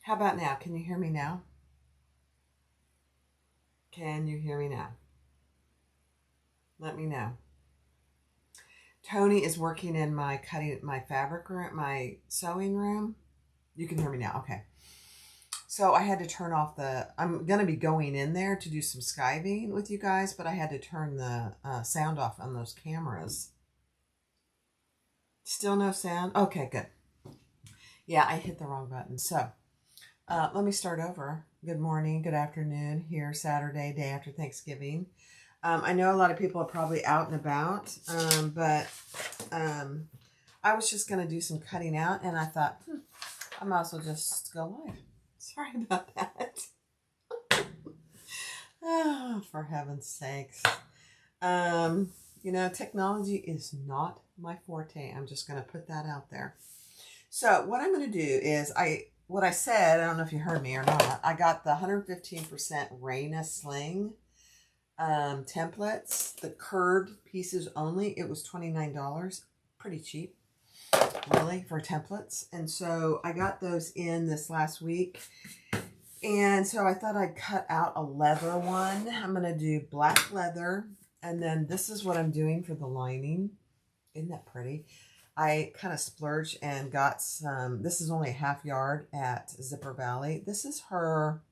How about now? Can you hear me now? Can you hear me now? Let me know. Tony is working in my fabric room, my sewing room. You can hear me now. Okay. So I had to turn off I'm going to be going in there to do some skiving with you guys, but I had to turn the sound off on those cameras. Still no sound? Okay, good. Yeah, I hit the wrong button. So let me start over. Good morning, good afternoon, here Saturday, day after Thanksgiving. I know a lot of people are probably out and about, but I was just going to do some cutting out, and I thought, I might as well just go live. Sorry about that. Oh, for heaven's sakes. You know, technology is not my forte. I'm just going to put that out there. So what I'm going to do is, what I said, I don't know if you heard me or not, I got the 115% Raina Sling templates, the curved pieces only. It was $29. Pretty cheap, really, for templates. And so I got those in this last week. And so I thought I'd cut out a leather one. I'm going to do black leather. And then this is what I'm doing for the lining. Isn't that pretty? I kind of splurged and got some. This is only a half yard at Zipper Valley. This is her.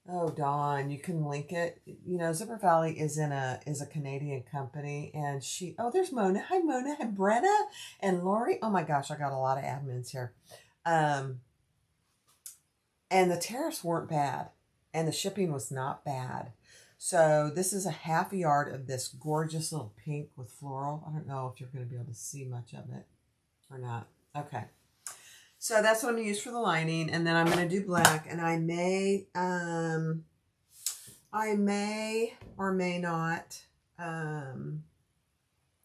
Oh, Dawn, you can link it. You know, Zipper Valley is a Canadian company, and there's Mona. Hi, Mona. Hi, Brenna and Lori. Oh my gosh, I got a lot of admins here. And the tariffs weren't bad, and the shipping was not bad. So this is a half yard of this gorgeous little pink with floral. I don't know if you're going to be able to see much of it or not. Okay. So that's what I'm going to use for the lining. And then I'm going to do black. And I may or may not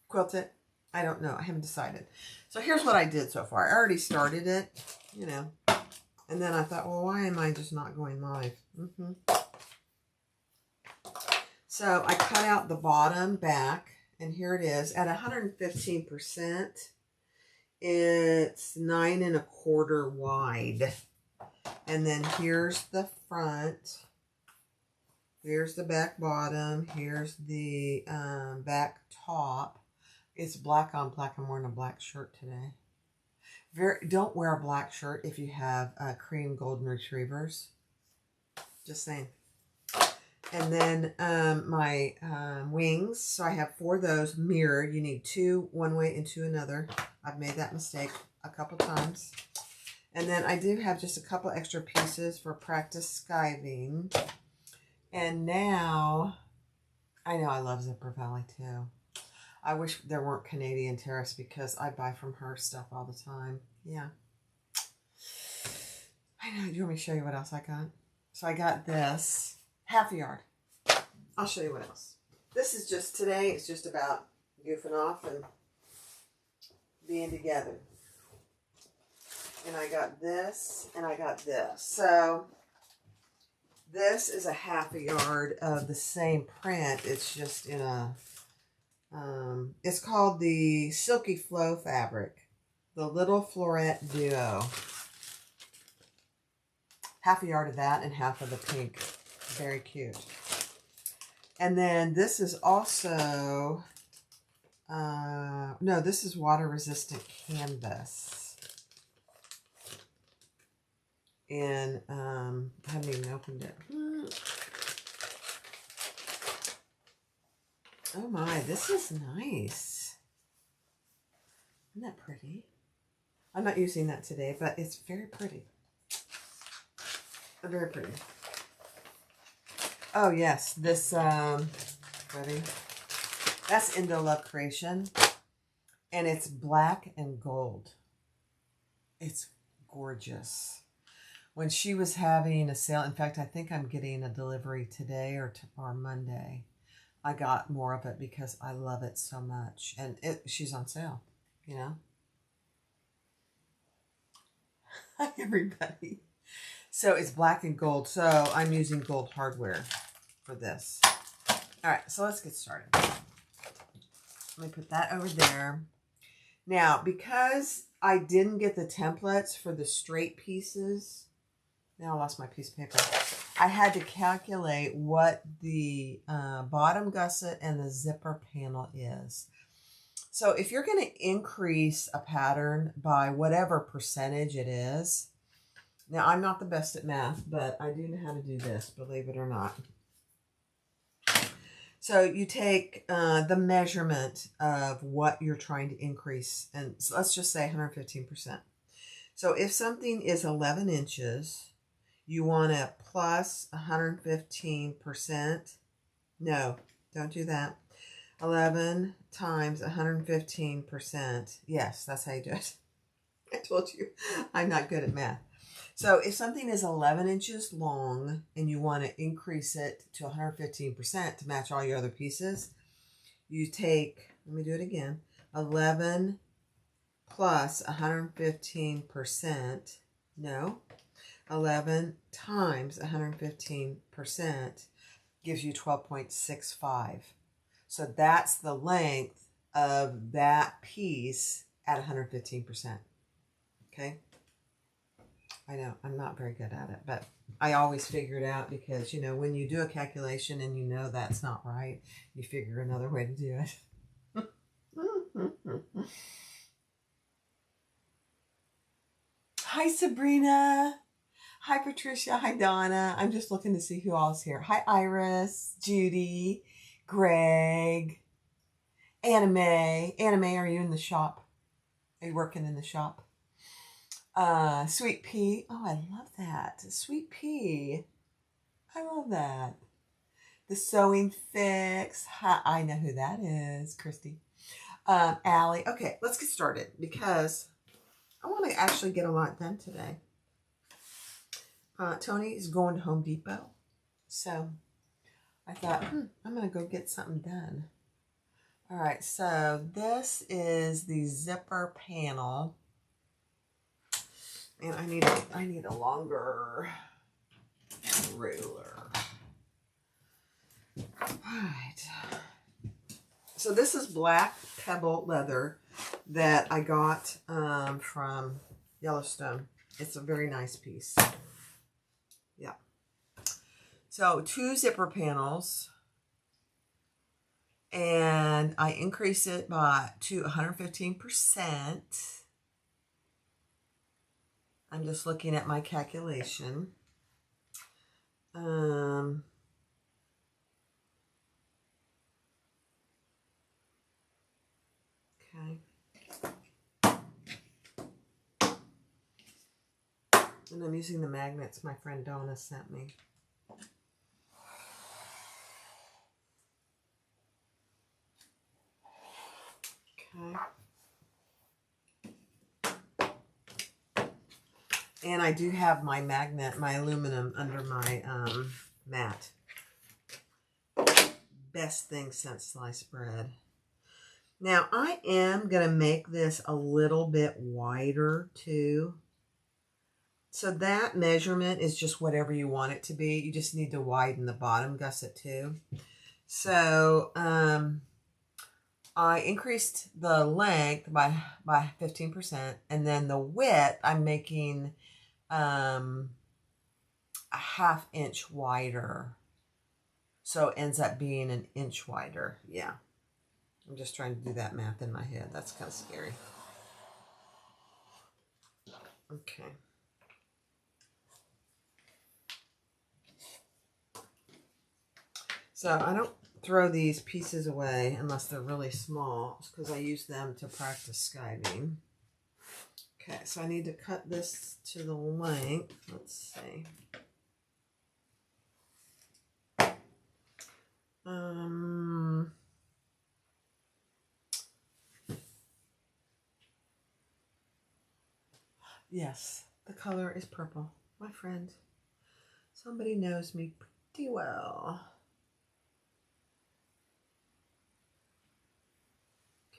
quilt it. I don't know. I haven't decided. So here's what I did so far. I already started it, you know. And then I thought, well, why am I just not going live? So I cut out the bottom back, and here it is at 115%. It's 9 1/4 wide, and then here's the front. Here's the back bottom. Here's the back top. It's black on black. I'm wearing a black shirt today. Don't wear a black shirt if you have cream golden retrievers. Just saying. And then my wings. So I have 4 of those mirrored. You need 2 one way and 2 another. I've made that mistake a couple times. And then I do have just a couple extra pieces for practice skiving. And now, I know I love Zipper Valley too. I wish there weren't Canadian tariffs because I buy from her stuff all the time. Yeah. I know. Do you want me to show you what else I got? So I got this. Half a yard. I'll show you what else. This is just today. It's just about goofing off and being together. And I got this and I got this. So this is a half a yard of the same print. It's just in a, it's called the Silky Flow fabric. The Little Floret Duo. Half a yard of that and half of the pink. Very cute. And then this is also, no, this is water resistant canvas. And I haven't even opened it. Oh my, this is nice. Isn't that pretty? I'm not using that today, but it's very pretty. Very pretty. Oh yes, this ready? That's Indo Love Creation, and it's black and gold. It's gorgeous. When she was having a sale, in fact, I think I'm getting a delivery today or Monday. I got more of it because I love it so much, and she's on sale. You know. Hi everybody. So it's black and gold. So I'm using gold hardware for this. All right, so let's get started. Let me put that over there. Now, because I didn't get the templates for the straight pieces, Now I lost my piece of paper. I had to calculate what the bottom gusset and the zipper panel is. So if you're going to increase a pattern by whatever percentage it is, now I'm not the best at math, but I do know how to do this, believe it or not. So you take the measurement of what you're trying to increase, and so let's just say 115%. So if something is 11 inches, you want to plus 115%. No, don't do that. 11 times 115%. Yes, that's how you do it. I told you I'm not good at math. So if something is 11 inches long and you want to increase it to 115% to match all your other pieces, you take, let me do it again, 11 plus 115%, no, 11 times 115% gives you 12.65. So that's the length of that piece at 115%. Okay? I know, I'm not very good at it, but I always figure it out because, you know, when you do a calculation and you know that's not right, you figure another way to do it. Hi, Sabrina. Hi, Patricia. Hi, Donna. I'm just looking to see who all's here. Hi, Iris, Judy, Greg, Anna Mae. Anna Mae, are you in the shop? Are you working in the shop? Sweet Pea. Oh, I love that. Sweet Pea. I love that. The Sewing Fix. Hi, I know who that is. Christy. Allie. Okay, let's get started because I want to actually get a lot done today. Tony is going to Home Depot. So I thought, I'm going to go get something done. All right, so this is the zipper panel. And I need a longer ruler. All right. So this is black pebble leather that I got from Yellowstone. It's a very nice piece. Yeah. So 2 zipper panels. And I increase it to 115%. I'm just looking at my calculation. Okay. And I'm using the magnets my friend Donna sent me. Okay. And I do have my magnet, my aluminum under my mat. Best thing since sliced bread. Now I am going to make this a little bit wider too. So that measurement is just whatever you want it to be. You just need to widen the bottom gusset too. So I increased the length by 15%, and then the width I'm making a ½ inch wider. So it ends up being an inch wider. Yeah. I'm just trying to do that math in my head. That's kind of scary. Okay. So I don't throw these pieces away unless they're really small, because I use them to practice skiving. Okay, so I need to cut this to the length. Let's see. Yes, the color is purple. My friend, somebody knows me pretty well.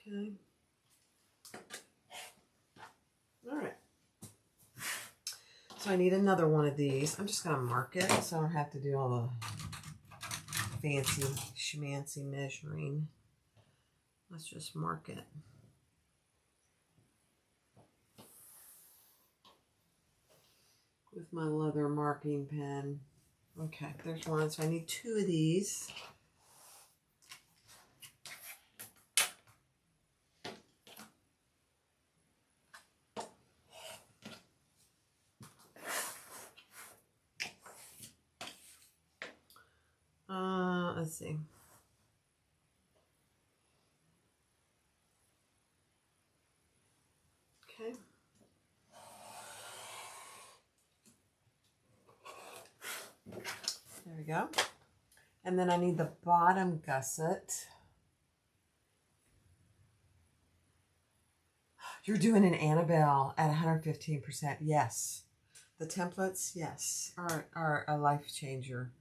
Okay. All right. So I need another one of these. I'm just going to mark it so I don't have to do all the fancy schmancy measuring. Let's just mark it. with my leather marking pen. Okay, there's one. So I need 2 of these. Let's see. Okay. There we go. And then I need the bottom gusset. You're doing an Annabelle at 115%. Yes. The templates, yes, are a life changer.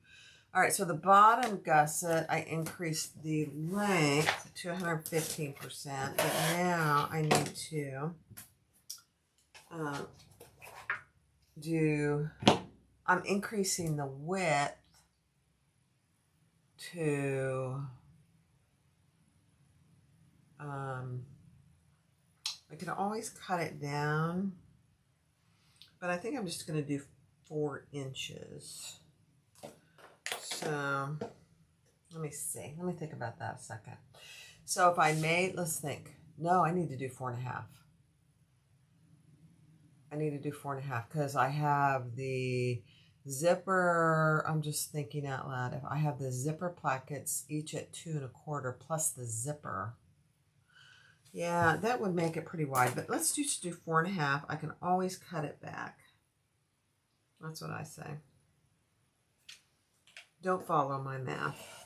All right, so the bottom gusset, I increased the length to 115%, but now I need to I'm increasing the width to, I can always cut it down, but I think I'm just going to do 4 inches. So let me see. Let me think about that a second. So if I made, let's think. No, I need to do 4.5. I need to do 4.5 because I have the zipper. I'm just thinking out loud. If I have the zipper plackets each at 2.25 plus the zipper. Yeah, that would make it pretty wide, but let's just do 4.5. I can always cut it back. That's what I say. Don't follow my math.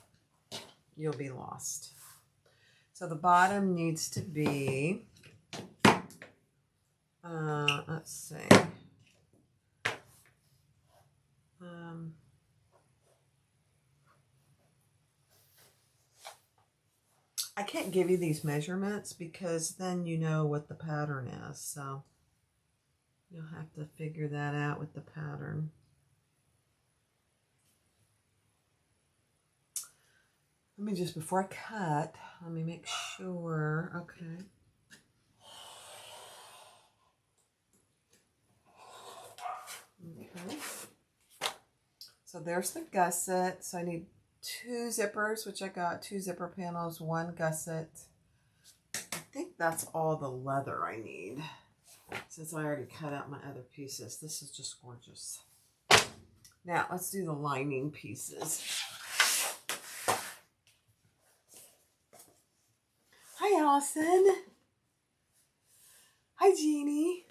You'll be lost. So the bottom needs to be, let's see. I can't give you these measurements because then you know what the pattern is. So you'll have to figure that out with the pattern. Let me just, before I cut, let me make sure. Okay. Okay. So there's the gusset. So I need 2 zippers, which I got 2 zipper panels, 1 gusset. I think that's all the leather I need, since I already cut out my other pieces. This is just gorgeous. Now let's do the lining pieces. Hi, Allison. Hi, Jeannie.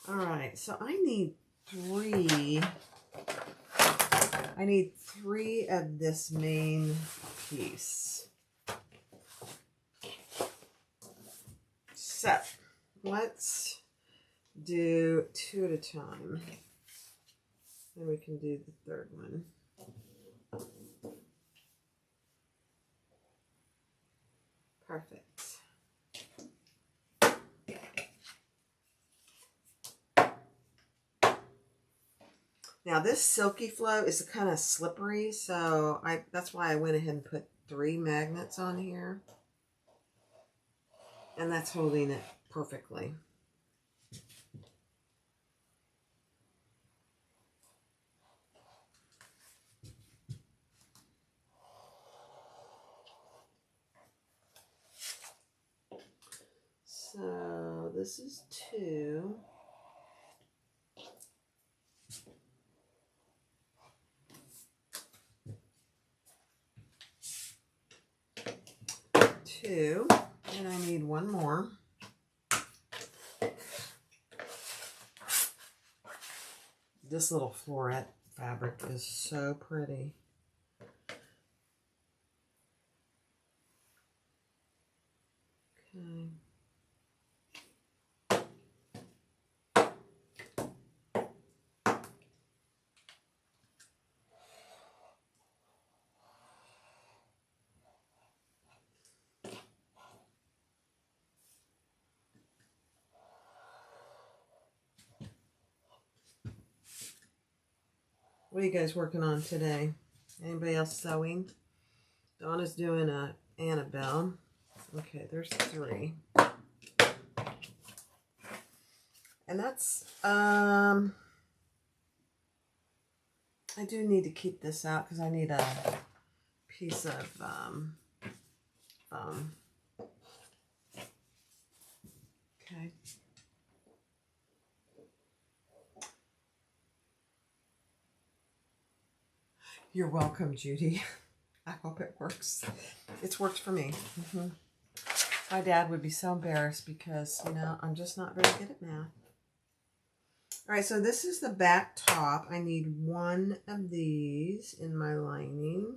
All right, so I need 3. I need 3 of this main piece. So let's do 2 at a time. Then we can do the 3rd one. Perfect. Now this Silky Flow is kind of slippery, so that's why I went ahead and put 3 magnets on here. And that's holding it perfectly. So this is 2. And I need 1 more. This little floret fabric is so pretty. Okay. What are you guys working on today? Anybody else sewing? Donna's doing a Annabelle. Okay, there's 3. And that's, I do need to keep this out because I need a piece of foam. Okay. You're welcome, Judy. I hope it works. It's worked for me. My dad would be so embarrassed because, you know, I'm just not very good at math. All right, so this is the back top. I need one of these in my lining.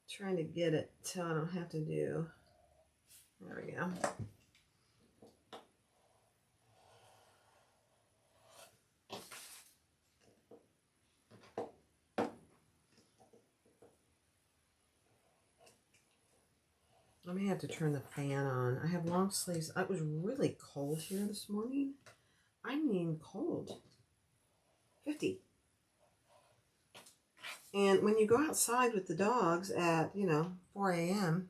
Trying to get it till I don't have to do. There we go. I may have to turn the fan on. I have long sleeves. It was really cold here this morning. I mean cold. 50. And when you go outside with the dogs at, you know, 4 a.m.,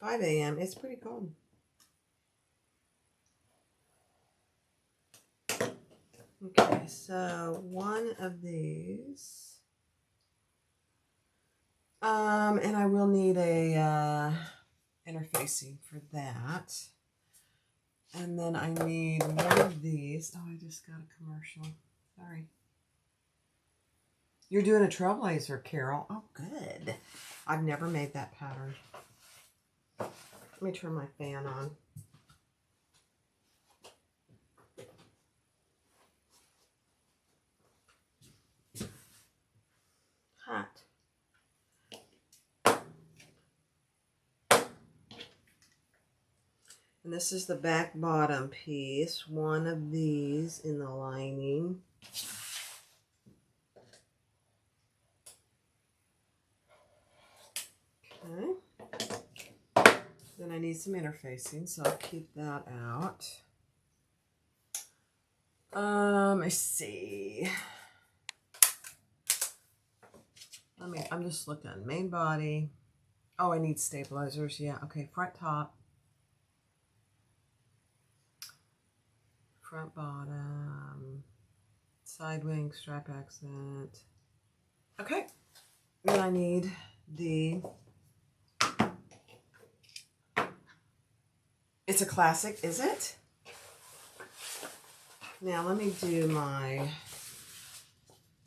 5 a.m., it's pretty cold. Okay, so one of these. And I will need a interfacing for that. And then I need one of these. Oh, I just got a commercial. Sorry. You're doing a trailblazer, Carol. Oh, good. I've never made that pattern. Let me turn my fan on. Hot. And this is the back bottom piece. One of these in the lining. Okay. Then I need some interfacing, so I'll keep that out. Let's see. I'm just looking at main body. Oh, I need stabilizers. Yeah, okay. Front top. Front bottom. Side wing, strap accent. Okay. Then I need the... It's a classic, is it? Now let me do my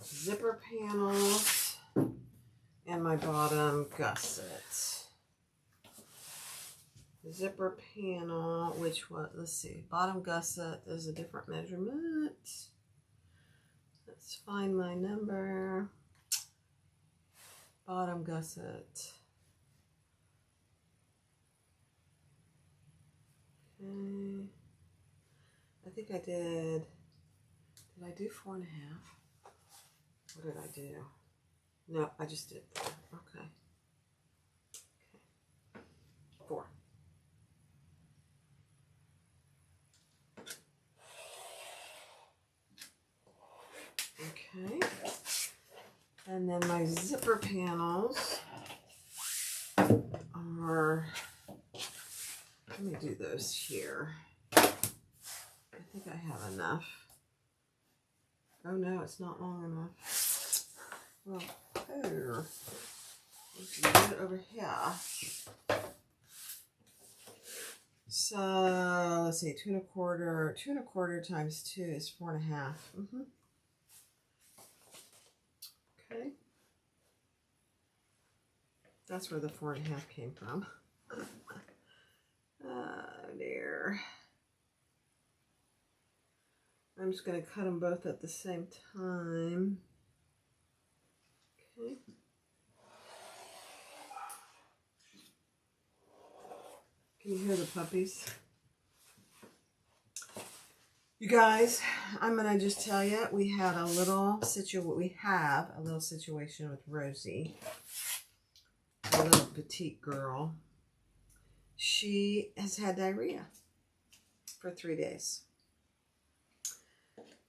zipper panels and my bottom gusset. Zipper panel, which one? Let's see. Bottom gusset is a different measurement. Let's find my number. Bottom gusset. Okay. I think I did I do 4.5? What did I do? No, I just did 4. Okay. 4. Okay. And then my zipper panels are, let me do those here. I think I have enough. Oh no, it's not long enough. Well, oh, let's do it over here. So let's see, 2 1/4. 2 1/4 times 2 is 4.5. Okay. That's where the 4.5 came from. Oh dear. I'm just going to cut them both at the same time. Okay. Can you hear the puppies? You guys, I'm going to just tell you, we have a little situation with Rosie, a little petite girl. She has had diarrhea for 3 days.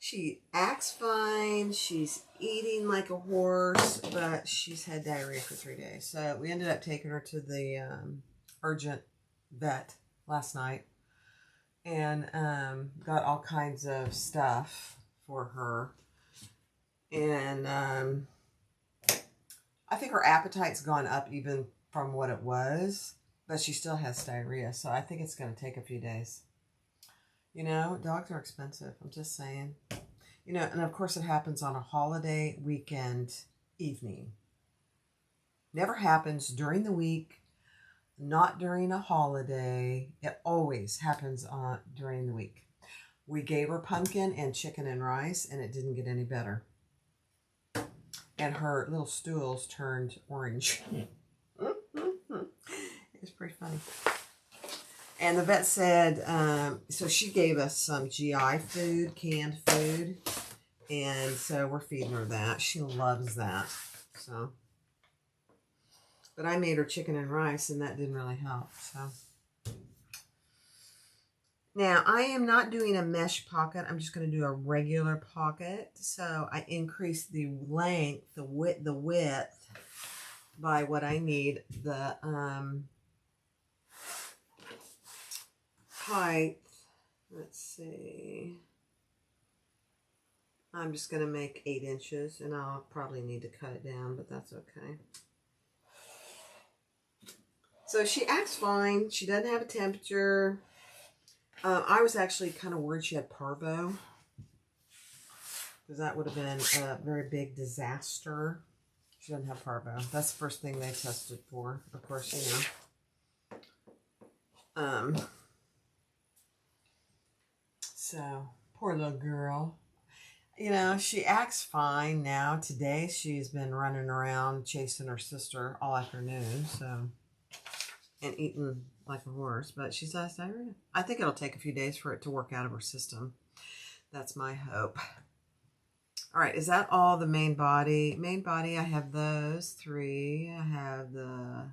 She acts fine. She's eating like a horse, but she's had diarrhea for 3 days. So we ended up taking her to the urgent vet last night. and got all kinds of stuff for her. And I think her appetite's gone up even from what it was, but she still has diarrhea, so I think it's going to take a few days. You know, dogs are expensive. I'm just saying. You know, and of course it happens on a holiday weekend evening. Never happens during the week, not during a holiday. It always happens during the week. We gave her pumpkin and chicken and rice, and it didn't get any better. And her little stools turned orange. It was pretty funny. And the vet said, so she gave us some GI food, canned food. And so we're feeding her that. She loves that. So, but I made her chicken and rice, and that didn't really help. So now I am not doing a mesh pocket. I'm just going to do a regular pocket. So I increased the length, the width by what I need. The height, let's see, I'm just going to make 8 inches, and I'll probably need to cut it down, but that's okay. So she acts fine. She doesn't have a temperature. I was actually kind of worried she had parvo, because that would have been a very big disaster. She doesn't have parvo. That's the first thing they tested for, of course, you know. So, poor little girl. You know, she acts fine now. Today, she's been running around chasing her sister all afternoon, so, and eating like a horse, but she's has diarrhea. I think it'll take a few days for it to work out of her system. That's my hope. All right, is that all the main body? Main body, I have those 3. I have the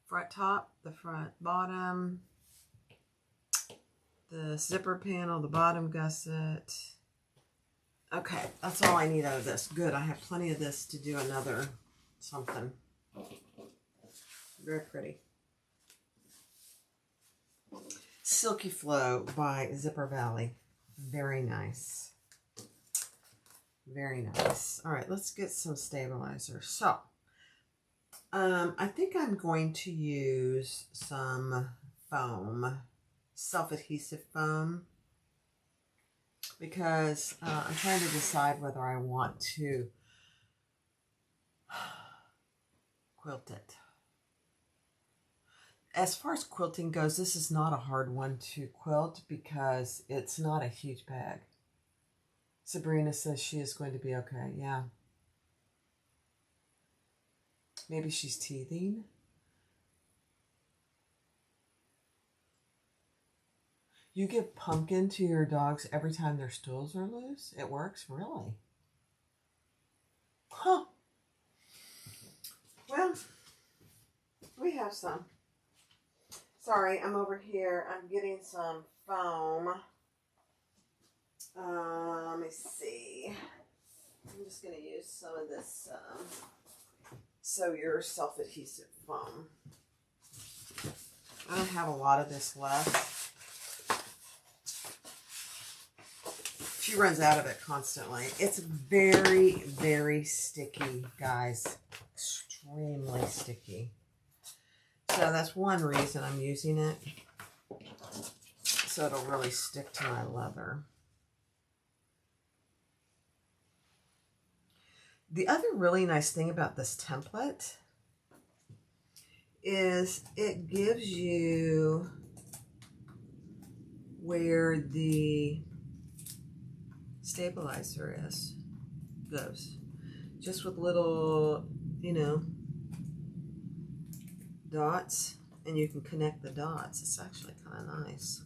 front top, the front bottom, the zipper panel, the bottom gusset. Okay, that's all I need out of this. Good, I have plenty of this to do another something. Very pretty. Silky Flow by Zipper Valley. Very nice. Very nice. All right, let's get some stabilizer. So, I think I'm going to use some foam, self-adhesive foam, because I'm trying to decide whether I want to quilt it. As far as quilting goes, this is not a hard one to quilt because it's not a huge bag. Sabrina says she is going to be okay. Yeah. Maybe she's teething. You give pumpkin to your dogs every time their stools are loose? It works? Really? Huh. Well, we have some. Sorry, I'm over here. I'm getting some foam. Let me see. I'm just going to use some of this Sawyer self-adhesive foam. I don't have a lot of this left. She runs out of it constantly. It's very, very sticky, guys. Extremely sticky. So that's one reason I'm using it. So it'll really stick to my leather. The other really nice thing about this template is it gives you where the stabilizer goes. Just with little, you know, dots, and you can connect the dots. It's actually kind of nice.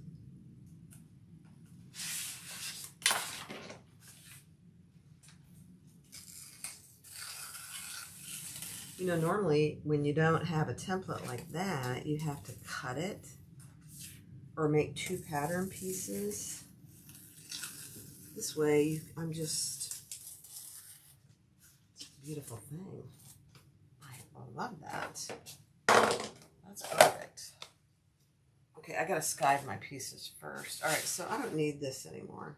You know, normally when you don't have a template like that, you have to cut it or make 2 pattern pieces. This way, I'm just, it's a beautiful thing. I love that. That's perfect. Okay, I gotta skive my pieces first. All right, so I don't need this anymore.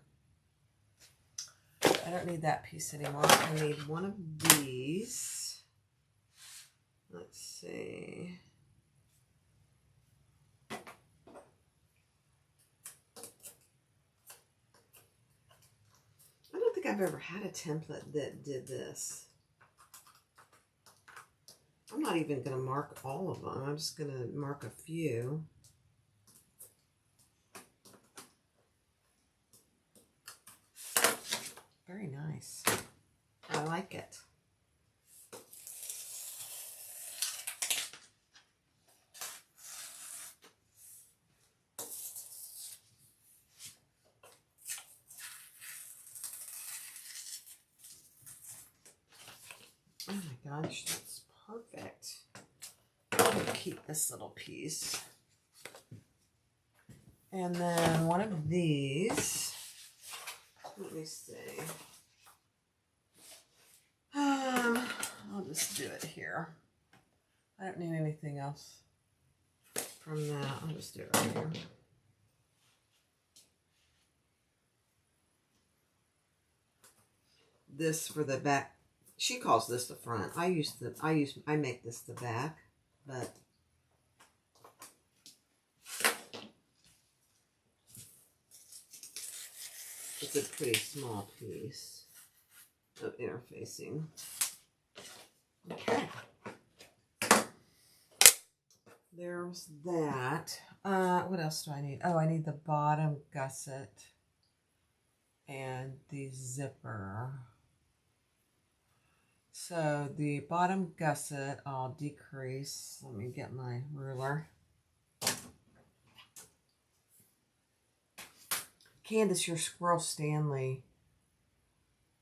I don't need that piece anymore. I need one of these. Let's see. I don't think I've ever had a template that did this. I'm not even going to mark all of them. I'm just going to mark a few. Very nice. I like it. Oh my gosh, that's perfect. I'm going to keep this little piece. And then one of these. Let me see. I'll just do it here. I don't need anything else from that. I'll just do it right here. This for the back. She calls this the front. I make this the back, but it's a pretty small piece of interfacing. Okay. There's that. What else do I need? Oh, I need the bottom gusset and the zipper. So the bottom gusset, I'll decrease. Let me get my ruler. Candace, your squirrel Stanley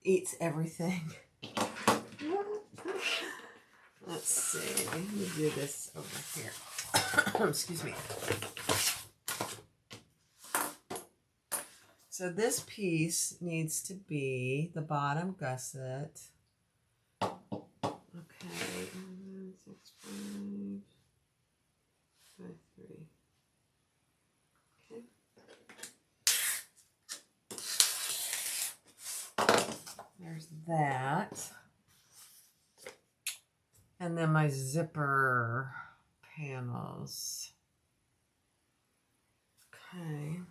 eats everything. Let's see. Let me do this over here. Excuse me. So this piece needs to be the bottom gusset. Okay. 6, 5, 3. Okay. There's that. And then my zipper panels. Okay.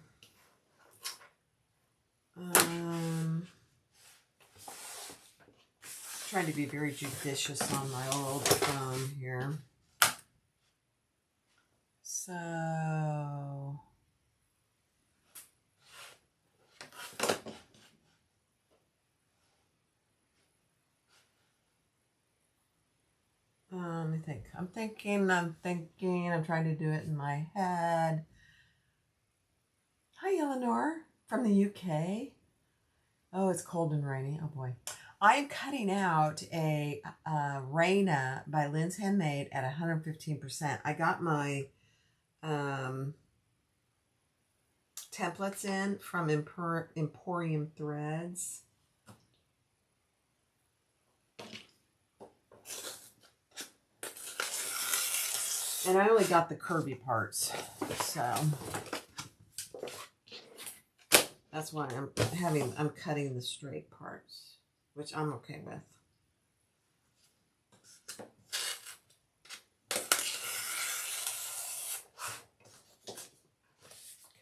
Trying to be very judicious on my old phone here. So let me think. I'm thinking. I'm trying to do it in my head. Hi, Eleanor from the UK. Oh, it's cold and rainy. Oh boy. I am cutting out a Raina by Lynn's Handmade at 115%. I got my templates in from Emporium Threads. And I only got the curvy parts, so that's why I'm cutting the straight parts, which I'm okay with.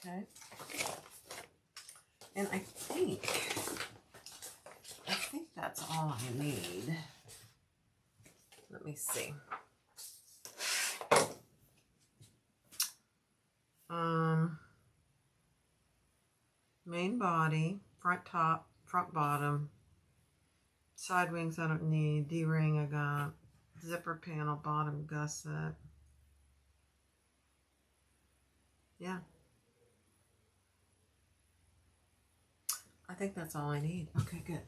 Okay. And I think that's all I need. Let me see. Main body, front top, front bottom, side wings I don't need, D-ring I got, zipper panel, bottom gusset. Yeah. I think that's all I need. Okay, good.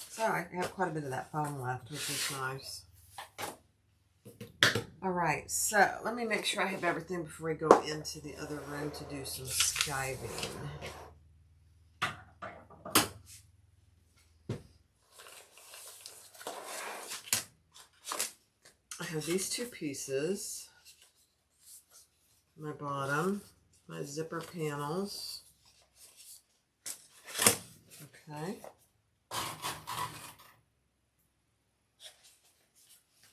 So I have quite a bit of that foam left, which is nice. All right, so let me make sure I have everything before we go into the other room to do some skiving. have these two pieces. My bottom, my zipper panels. Okay.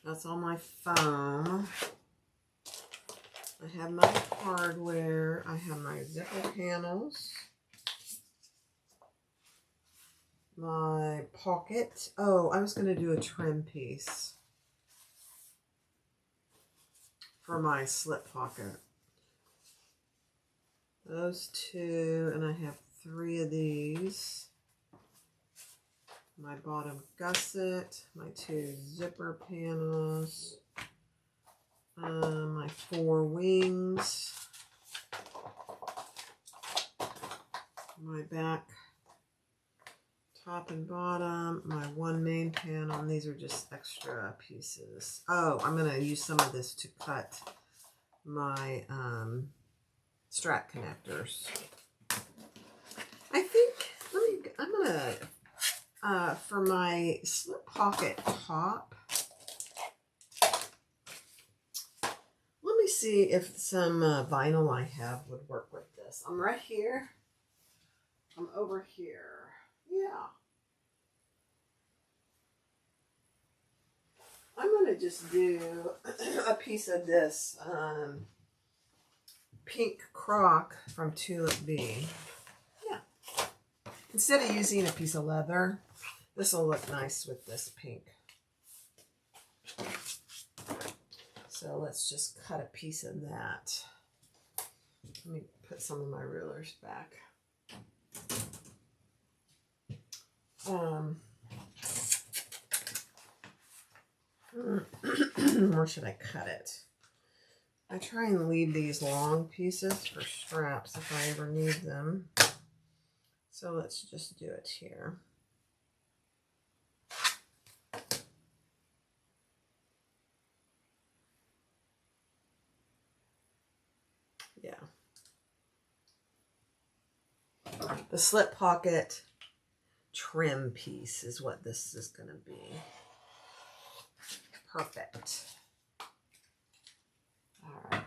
That's all my foam. I have my hardware. I have my zipper panels. My pocket. Oh, I was going to do a trim piece for my slip pocket. Those two, and I have 3 of these. My bottom gusset, my 2 zipper panels, my 4 wings, my back top and bottom, my 1 main panel, and these are just extra pieces. Oh, I'm going to use some of this to cut my strap connectors. I think, I'm going to, for my slip pocket top, let me see if some vinyl I have would work with this. I'm right here. I'm over here. Yeah. I'm going to just do a piece of this pink croc from Tulip Bee. Yeah. Instead of using a piece of leather, this will look nice with this pink. So let's just cut a piece of that. Let me put some of my rulers back. Where should I cut it? I try and leave these long pieces for straps if I ever need them. So let's just do it here. Yeah. The slip pocket trim piece is what this is going to be. Perfect. All right.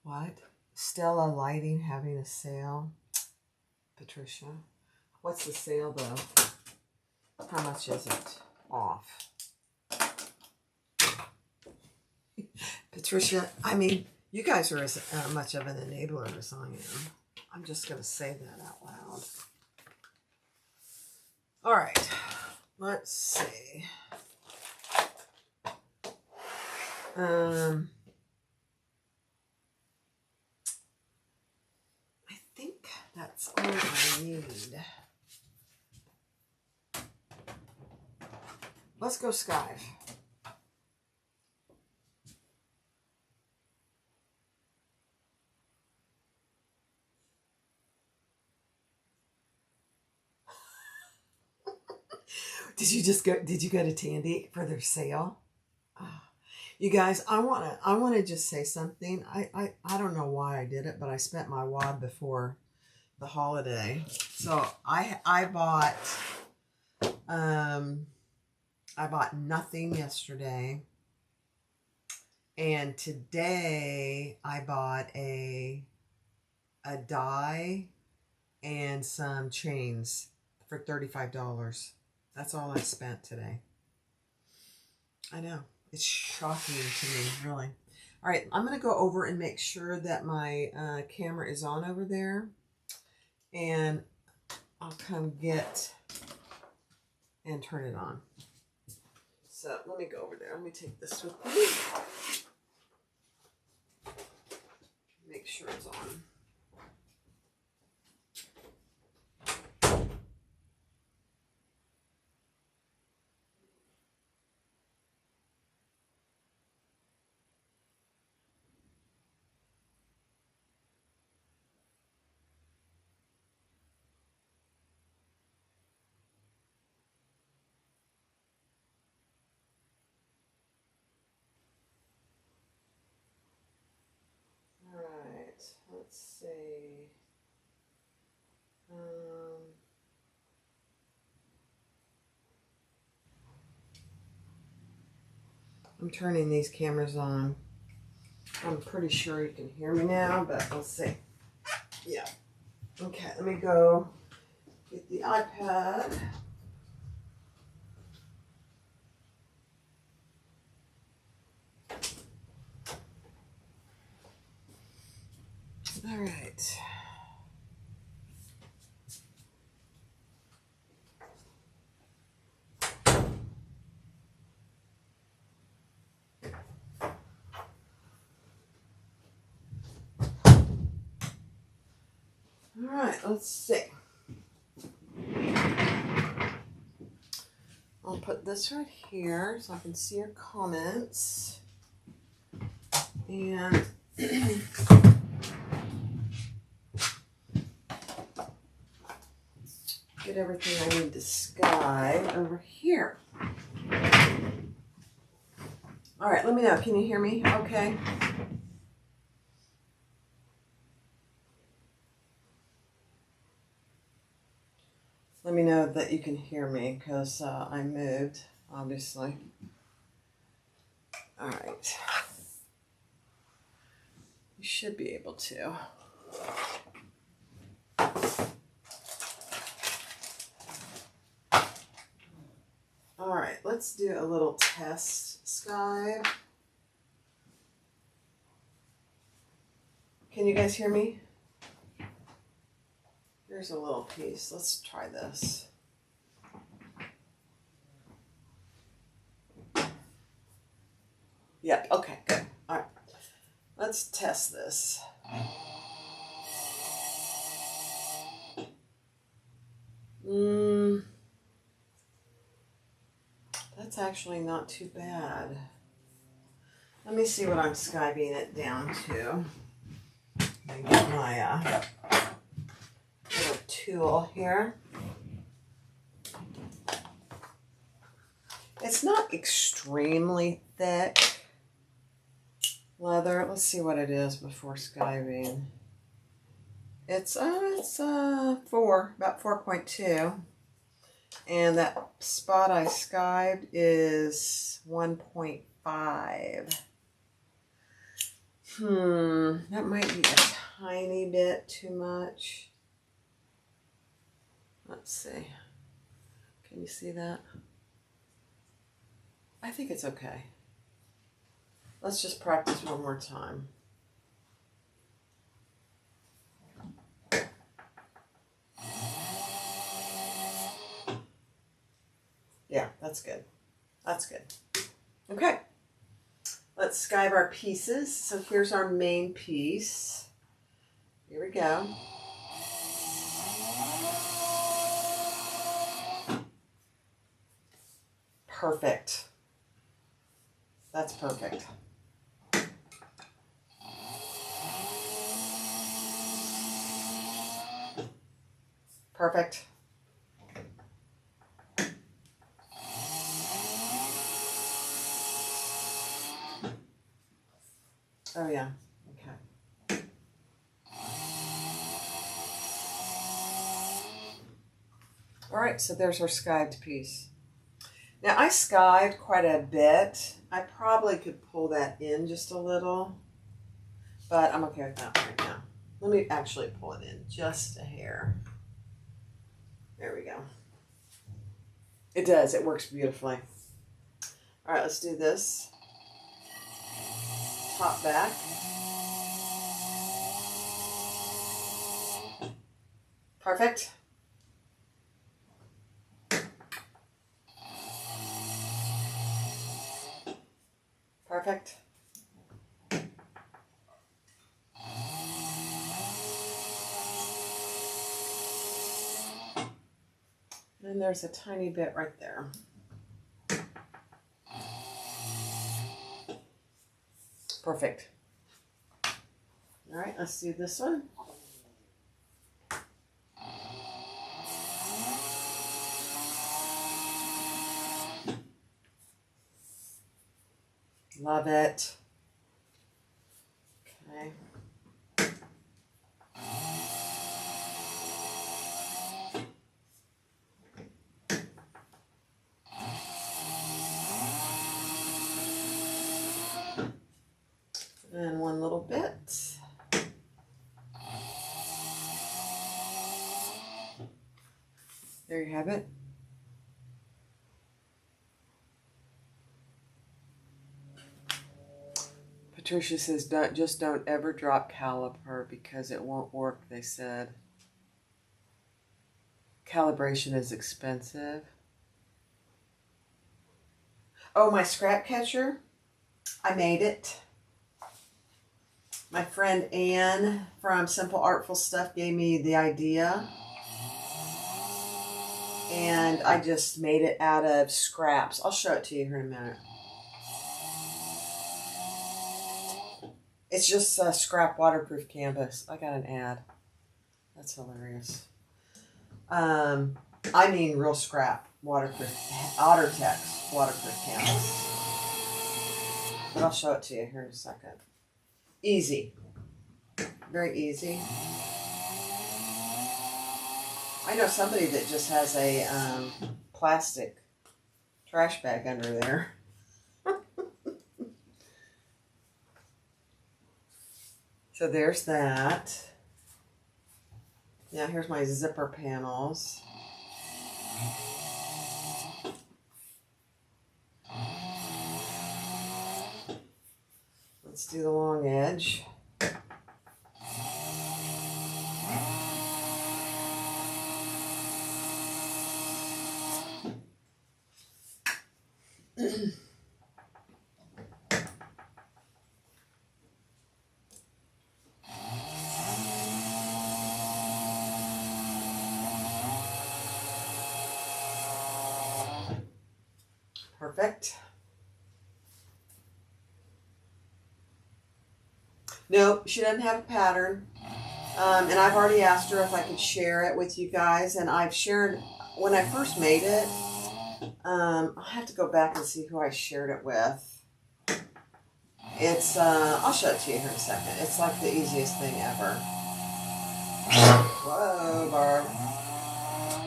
What? Stella Lighting having a sale? Patricia? What's the sale though? How much is it off? Patricia, I mean, you guys are as much of an enabler as I am. I'm just going to say that out loud. All right, let's see. I think that's all I need. Let's go skive. Did you go to Tandy for their sale? Oh, you guys, I wanna just say something. I don't know why I did it, but I spent my wad before the holiday. So I bought nothing yesterday. And today I bought a die and some chains for $35. That's all I spent today. I know. It's shocking to me, really. All right, I'm going to go over and make sure that my camera is on over there. And I'll come get and turn it on. So let me go over there. Let me take this with me. Make sure it's on. Let's I'm turning these cameras on. I'm pretty sure you can hear me now, but we'll see. Yeah. Okay, let me go get the iPad. All right. All right, let's see. I'll put this right here so I can see your comments. And get everything I need to sky over here. All right, let me know. Can you hear me okay? Let me know that you can hear me because I moved, obviously. All right. You should be able to. All right, let's do a little test sky. Can you guys hear me? Here's a little piece. Let's try this. Yep, okay, good. All right, let's test this. That's actually not too bad. Let me see what I'm skiving it down to. I get my little tool here. It's not extremely thick leather. Let's see what it is before skiving. It's about 4.2. And that spot I skived is 1.5. That might be a tiny bit too much. Let's see. Can you see that? I think it's okay. Let's just practice one more time. Yeah, that's good. That's good. Okay. Let's skive our pieces. So here's our main piece. Here we go. Perfect. That's perfect. Perfect. Oh yeah, okay. All right, so there's our skived piece. Now I skived quite a bit. I probably could pull that in just a little, but I'm okay with that right now. Let me actually pull it in just a hair. There we go. It does, it works beautifully. All right, let's do this. Top back. Perfect. Perfect. And there's a tiny bit right there. Perfect. All right, let's do this one. Love it. Okay. there you have it. Patricia says, don't ever drop caliper because it won't work, they said. Calibration is expensive. Oh, my scrap catcher, I made it. My friend Anne from Simple Artful Stuff gave me the idea. And I just made it out of scraps. I'll show it to you here in a minute. It's just a scrap waterproof canvas. I got an ad. That's hilarious. I mean real scrap waterproof, OtterTex waterproof canvas. But I'll show it to you here in a second. Easy. Very easy. I know somebody that just has a plastic trash bag under there. So there's that. Now here's my zipper panels. Let's do the long edge. Perfect. Nope, she doesn't have a pattern. And I've already asked her if I could share it with you guys. And I've shared, when I first made it, I'll have to go back and see who I shared it with. It's, I'll show it to you here in a second. It's like the easiest thing ever. Whoa, Barb.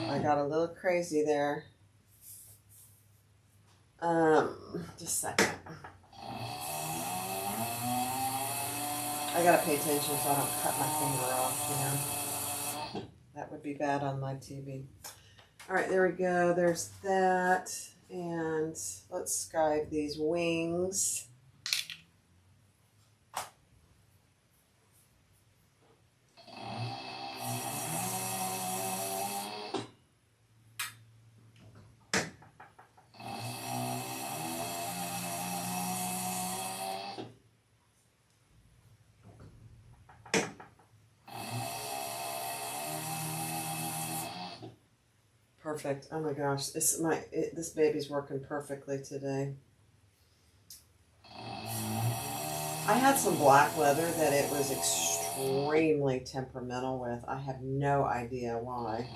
I got a little crazy there. Just a second. I gotta pay attention so I don't cut my finger off, you know. That would be bad on my TV. All right, there we go. There's that. And let's skive these wings. Perfect. Oh my gosh, this baby's working perfectly today. I had some black leather that it was extremely temperamental with. I have no idea why.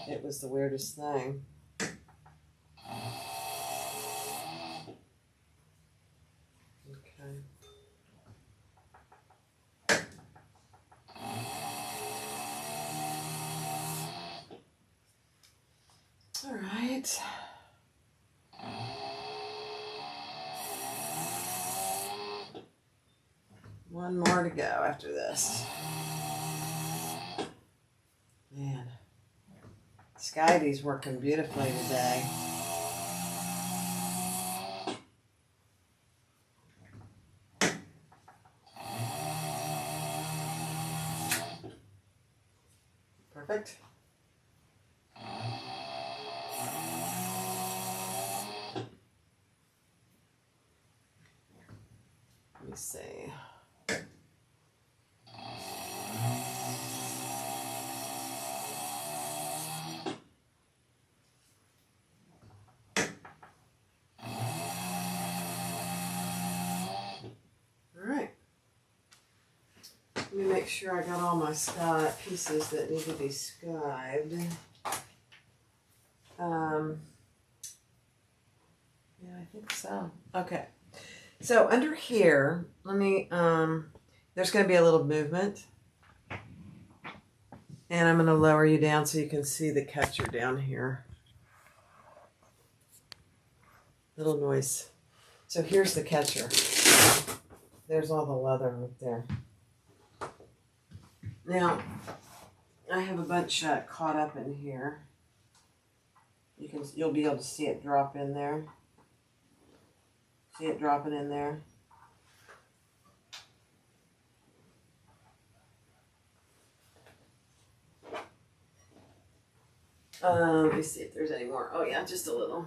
It was the weirdest thing. All right. One more to go after this. Man, Skydy's working beautifully today. Perfect. Let me see. All right. Let me make sure I got all my pieces that need to be skived. Yeah, I think so. Okay. So under here, let me, there's going to be a little movement. And I'm going to lower you down so you can see the catcher down here. Little noise. So here's the catcher. There's all the leather right there. Now, I have a bunch caught up in here. You'll be able to see it drop in there. See it dropping in there. Let me see if there's any more. Oh yeah, just a little.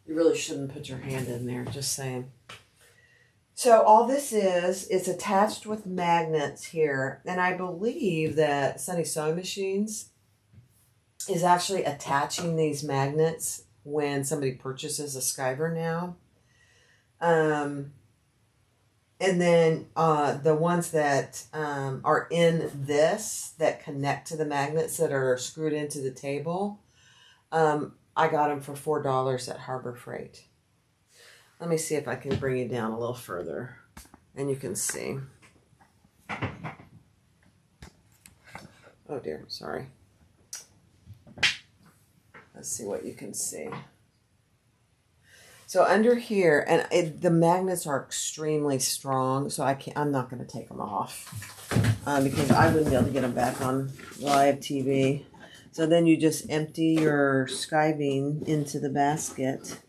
You really shouldn't put your hand in there, just saying. So all this is, it's attached with magnets here. And I believe that Sunny Sewing Machines is actually attaching these magnets when somebody purchases a skiver now. And then the ones that are in this that connect to the magnets that are screwed into the table, I got them for $4 at Harbor Freight. Let me see if I can bring you down a little further and you can see. Oh dear, sorry. Let's see what you can see. So under here, and the magnets are extremely strong, so I'm not going to take them off because I wouldn't be able to get them back on live TV. So then you just empty your skiving into the basket.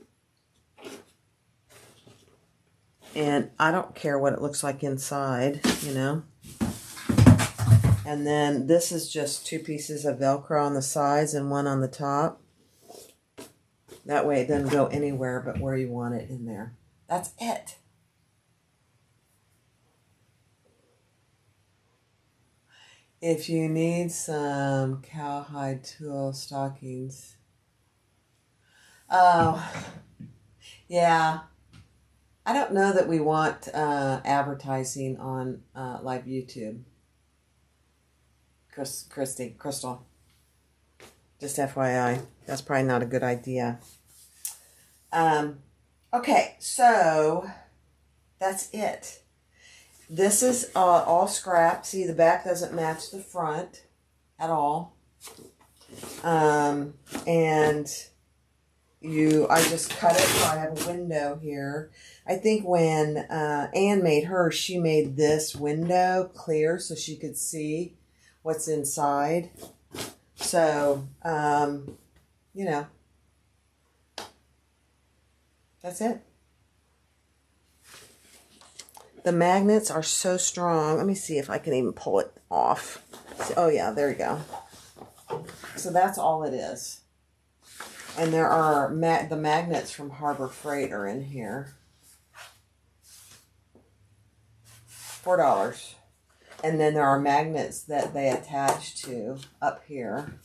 And I don't care what it looks like inside, you know. And then this is just 2 pieces of Velcro on the sides and 1 on the top. That way it doesn't go anywhere but where you want it in there. That's it. If you need some cowhide tulle stockings. Oh, yeah. I don't know that we want advertising on live YouTube. Crystal. Just FYI. That's probably not a good idea. Okay, so that's it. This is all scrap. See, the back doesn't match the front at all. And I just cut it so I have a window here. I think when Anne made hers, she made this window clear so she could see what's inside. So, you know, that's it. The magnets are so strong. Let me see if I can even pull it off. Oh yeah, there you go. So that's all it is. And there are the magnets from Harbor Freight are in here. $4. And then there are magnets that they attach to up here.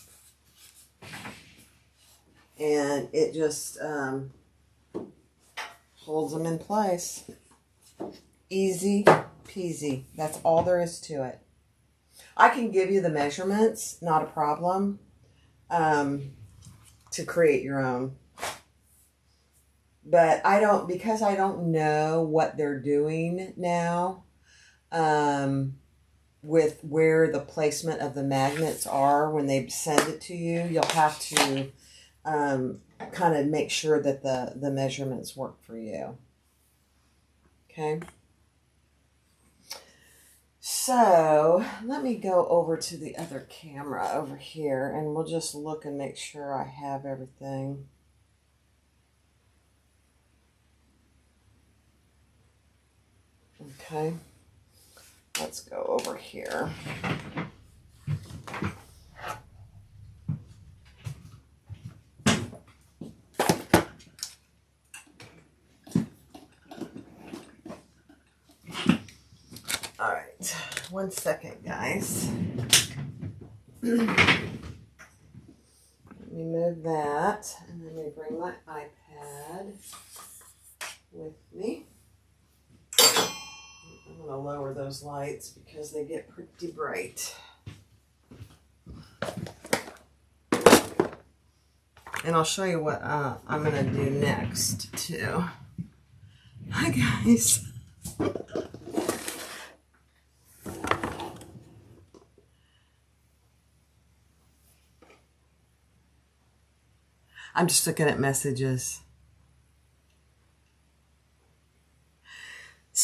And it just holds them in place. Easy peasy. That's all there is to it. I can give you the measurements, not a problem, to create your own. But I don't, because I don't know what they're doing now, with where the placement of the magnets are when they send it to you, you'll have to kind of make sure that the measurements work for you. Okay. So let me go over to the other camera over here and we'll just look and make sure I have everything. Okay. Let's go over here. All right, 1 second, guys. Let me move that, and then let me bring my iPad with me. I'm going to lower those lights because they get pretty bright. And I'll show you what I'm going to do next, too. Hi, guys. I'm just looking at messages.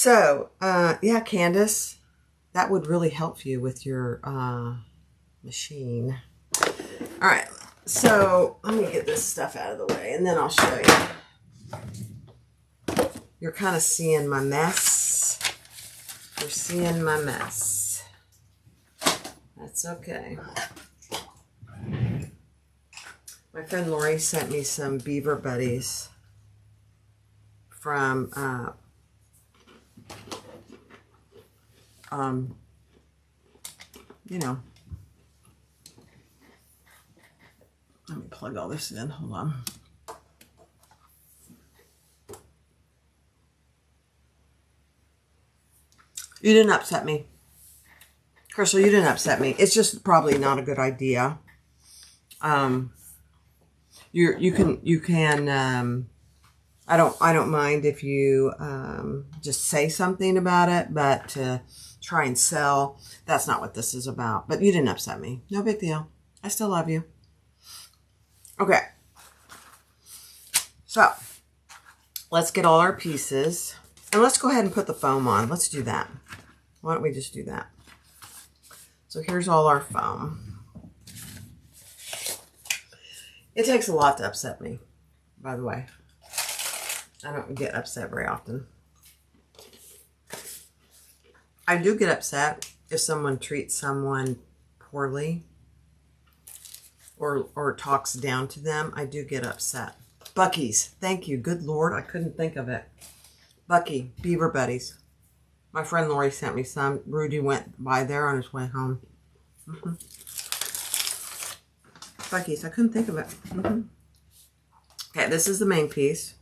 So, yeah, Candace, that would really help you with your machine. All right, so let me get this stuff out of the way, and then I'll show you. You're kind of seeing my mess. You're seeing my mess. That's okay. My friend Lori sent me some beaver buddies from you know, let me plug all this in. Hold on. You didn't upset me. Crystal, you didn't upset me. It's just probably not a good idea. You can I don't mind if you just say something about it, but to try and sell, that's not what this is about. But you didn't upset me. No big deal. I still love you. Okay. So let's get all our pieces. And let's go ahead and put the foam on. Let's do that. Why don't we just do that? So here's all our foam. It takes a lot to upset me, by the way. I don't get upset very often. I do get upset if someone treats someone poorly or talks down to them. I do get upset. Buc-ee's. Thank you. Good Lord, I couldn't think of it. Buc-ee, Beaver Buddies. My friend Lori sent me some. Rudy went by there on his way home. Buc-ee's. I couldn't think of it. Okay, this is the main piece.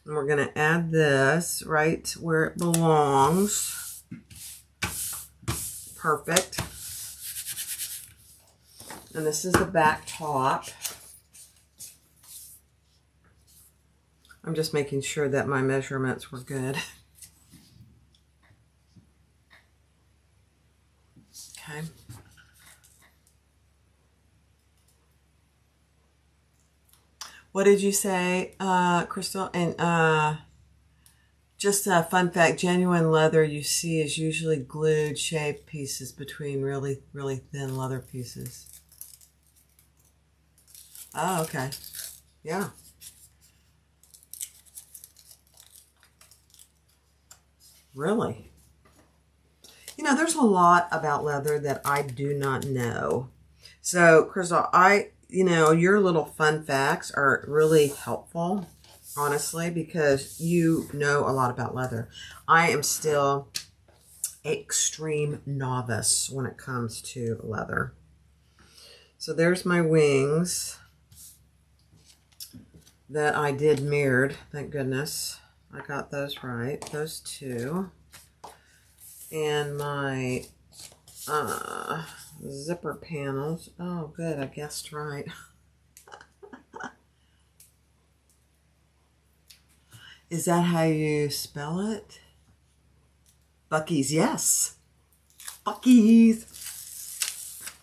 And we're going to add this right where it belongs. Perfect. And this is the back top. I'm just making sure that my measurements were good. Okay. What did you say, Crystal? And just a fun fact, genuine leather you see is usually glued shaped pieces between really, really thin leather pieces. Oh, okay. Yeah. Really? You know, there's a lot about leather that I do not know. So, Crystal, you know, your little fun facts are really helpful, honestly, because you know a lot about leather. I am still extreme novice when it comes to leather. So there's my wings that I did mirrored. Thank goodness. I got those right. Those two. And my zipper panels. Oh, good. I guessed right. Is that how you spell it? Buc-ee's. Yes. Buc-ee's.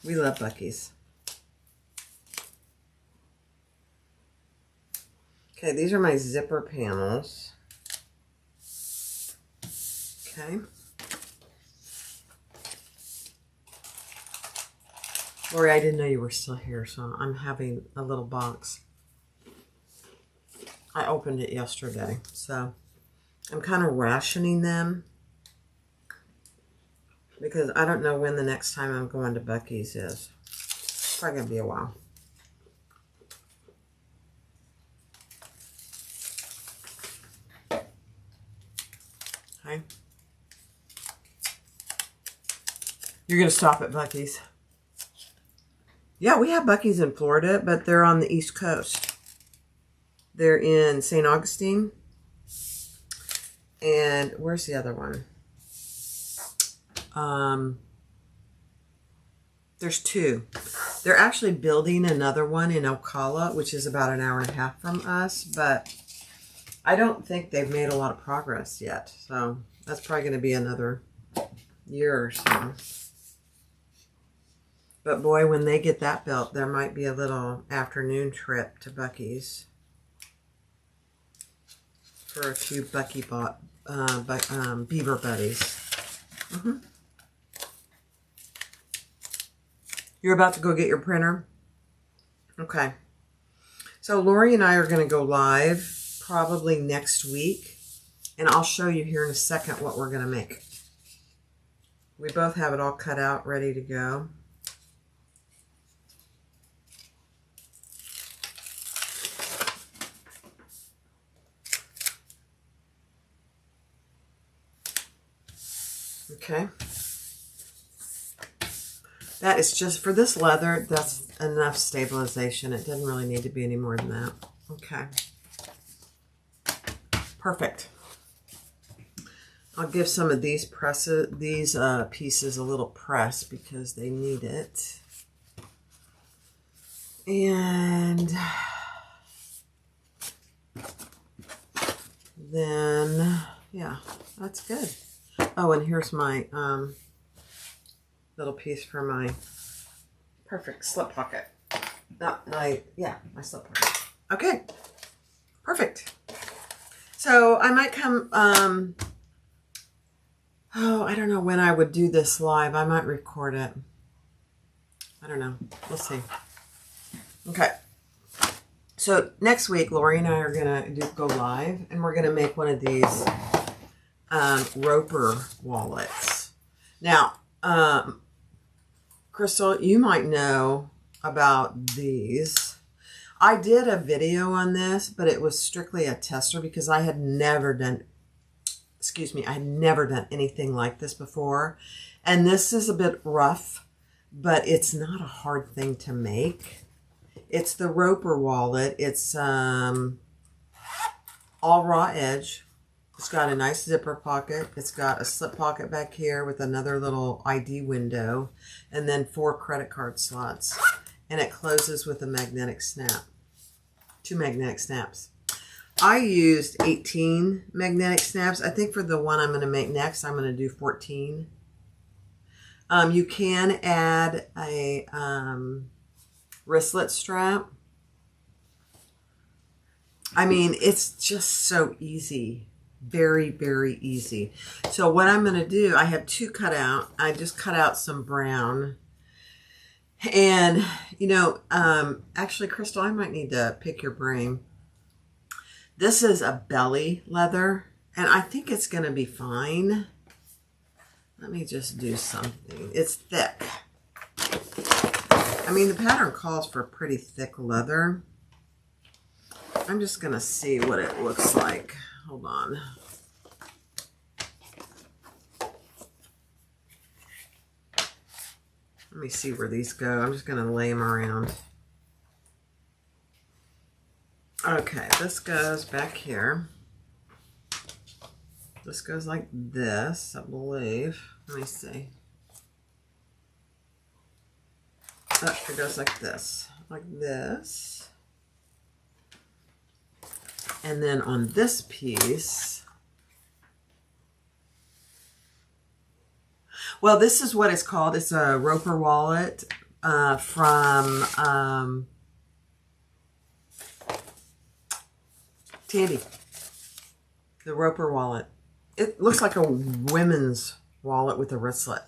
We love Buc-ee's. Okay, these are my zipper panels. Okay. Lori, I didn't know you were still here, so I'm having a little box. I opened it yesterday, so I'm kind of rationing them because I don't know when the next time I'm going to Buc-ee's is. It's probably going to be a while. Okay. You're going to stop at Buc-ee's. Yeah, we have Buc-ee's in Florida, but they're on the East Coast. They're in St. Augustine. And where's the other one? There's two. They're actually building another one in Ocala, which is about an hour and a half from us, but I don't think they've made a lot of progress yet. So that's probably going to be another year or so. But boy, when they get that built, there might be a little afternoon trip to Buc-ee's for a few Beaver Buddies. You're about to go get your printer? Okay. So Lori and I are going to go live probably next week. And I'll show you here in a second what we're going to make. We both have it all cut out, ready to go. Okay. That is just, for this leather, that's enough stabilization. It doesn't really need to be any more than that. Okay. Perfect. I'll give some of these pieces a little press because they need it. And then, yeah, that's good. Oh, and here's my little piece for my perfect slip pocket. My slip pocket. Okay, perfect. So I might come, I don't know when I would do this live. I might record it. I don't know. We'll see. Okay. So next week, Lori and I are going to go live, and we're going to make one of these roper wallets. Now, Crystal, you might know about these. I did a video on this, but it was strictly a tester because I had never done, I had never done anything like this before. And this is a bit rough, but it's not a hard thing to make. It's the roper wallet. It's all raw edge. It's got a nice zipper pocket. It's got a slip pocket back here with another little ID window, and then 4 credit card slots. And it closes with a magnetic snap. 2 magnetic snaps. I used 18 magnetic snaps. I think for the one I'm going to make next, I'm going to do 14. You can add a wristlet strap. I mean, it's just so easy. Very, very easy. So what I'm going to do, I have 2 cut out. I just cut out some brown. And, you know, actually, Crystal, I might need to pick your brain. This is a belly leather, and I think it's going to be fine. Let me just do something. It's thick. I mean, the pattern calls for pretty thick leather. I'm just going to see what it looks like. Hold on. Let me see where these go. I'm just going to lay them around. Okay, this goes back here. This goes like this, I believe. Let me see. Oh, it goes like this. Like this. And then on this piece, well, this is what it's called. It's a roper wallet from Tandy. The roper wallet. It looks like a women's wallet with a wristlet.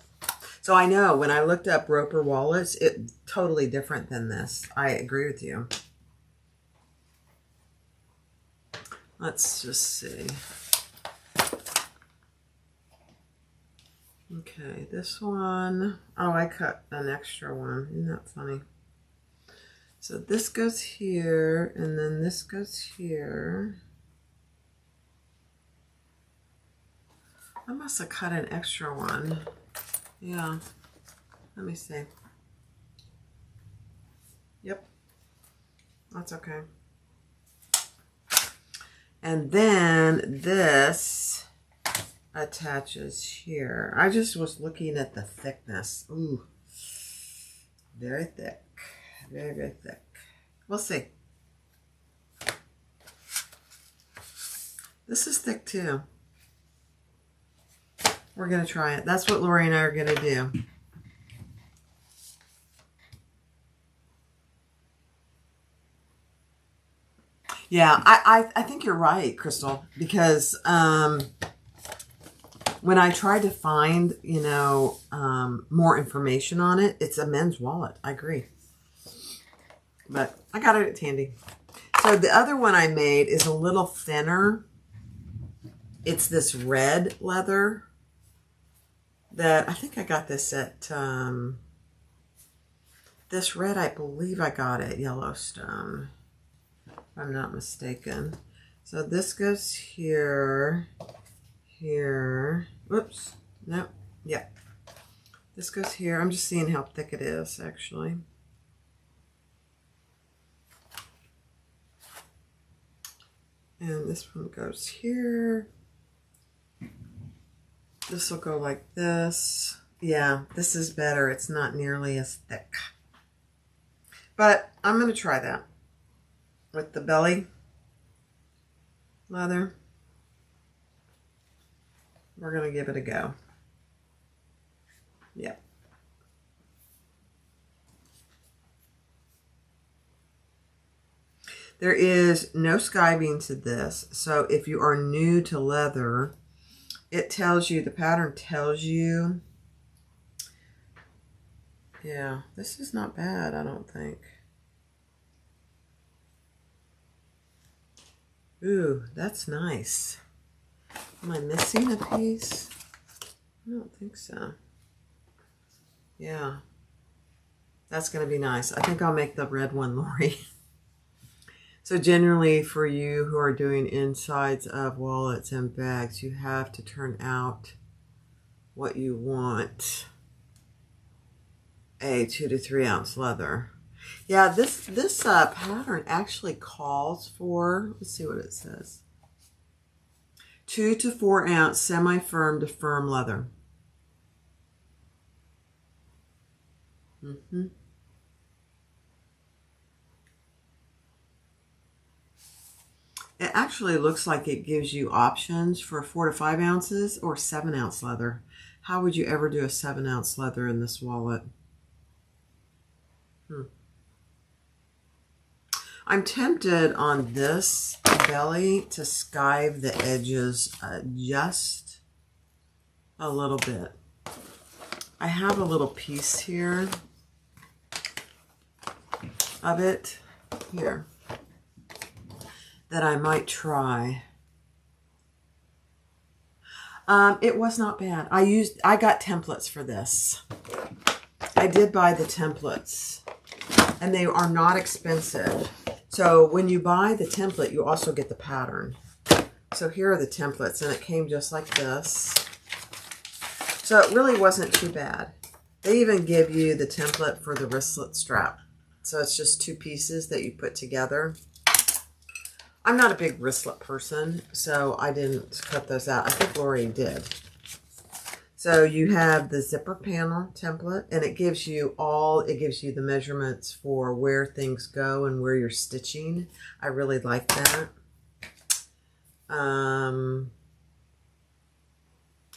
So I know when I looked up roper wallets, it's totally different than this. I agree with you. Let's just see. Okay, this one. Oh, I cut an extra one. Isn't that funny? So this goes here, and then this goes here. I must have cut an extra one. Yeah. Let me see. Yep. That's okay. And then this attaches here. I just was looking at the thickness. Ooh. Very thick. Very, very thick. We'll see. This is thick too. We're going to try it. That's what Lori and I are going to do. Yeah, I think you're right, Crystal, because when I tried to find, you know, more information on it, it's a men's wallet. I agree. But I got it at Tandy. So the other one I made is a little thinner. It's this red leather that I think I got this at, this red, I believe I got at Yellowstone, if I'm not mistaken. So this goes here, here. Whoops. Nope. Yeah. This goes here. I'm just seeing how thick it is, actually. And this one goes here. This will go like this. Yeah, this is better. It's not nearly as thick. But I'm going to try that with the belly leather. We're going to give it a go. Yep. There is no skiving to this. So if you are new to leather, it tells you, the pattern tells you. Yeah, this is not bad, I don't think. Ooh, that's nice. Am I missing a piece? I don't think so. Yeah. That's going to be nice. I think I'll make the red one, Lori. So generally for you who are doing insides of wallets and bags, you have to turn out what you want. A 2 to 3 ounce leather. Yeah, this pattern actually calls for, let's see what it says. 2 to 4 ounce semi-firm to firm leather. It actually looks like it gives you options for 4 to 5 ounces or 7 ounce leather. How would you ever do a 7 ounce leather in this wallet? I'm tempted on this belly to skive the edges just a little bit. I have a little piece here of it here that I might try. It was not bad. I got templates for this. I did buy the templates and they are not expensive. So when you buy the template, you also get the pattern. So here are the templates and it came just like this. So it really wasn't too bad. They even give you the template for the wristlet strap. So it's just 2 pieces that you put together. I'm not a big wristlet person, so I didn't cut those out. I think Lori did. So you have the zipper panel template, and it gives you the measurements for where things go and where you're stitching. I really like that.